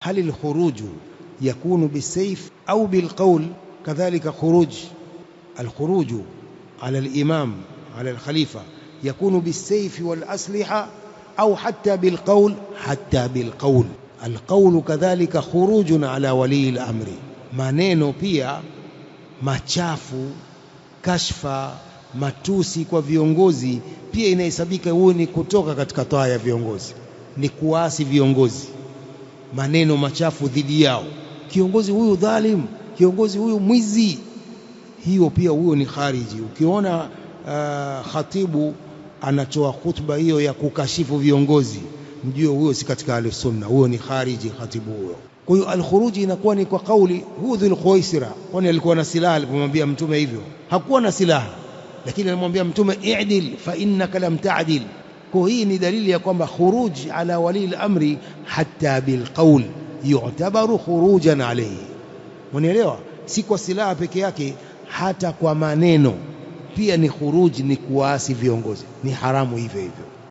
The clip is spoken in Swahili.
هل الخروج يكون بالسيف أو بالقول؟ كذلك الخروج على الإمام على الخليفة يكون بالسيف والأسلحة أو حتى بالقول. القول كذلك خروج على ولي الأمر. maneno pia machafu, kashfa, matusi kwa viongozi pia inahesabika huo ni kutoka katika toa ya viongozi, ni kuasi viongozi, maneno machafu dhidi yao, kiongozi huyu dhalim, kiongozi huyu mwizi, hiyo pia huyo ni khariji. Ukiona khatibu anatoa khutba hiyo ya kukashifu viongozi, mjue huyo si katika Ahlusunna, huyo ni khariji khatibu huyo. Kwa hiyo alkhuruji inakuwa ni kwa kauli. Dhul Khuwaisira, kwani alikuwa na silaha alipomwambia mtume hivyo? Hakuwa na silaha, lakini alimwambia mtume i'dil fa innaka lam ta'dil. Kwa hii ni dalili ya kwamba khuruj ala wali al-amri hatta bil qawl yu'tabaru khurujan alayhi. Unaelewa? Si kwa silaha peke yake, hata kwa maneno pia ni khuruj, ni kuasi viongozi, ni haramu hivyo hivyo.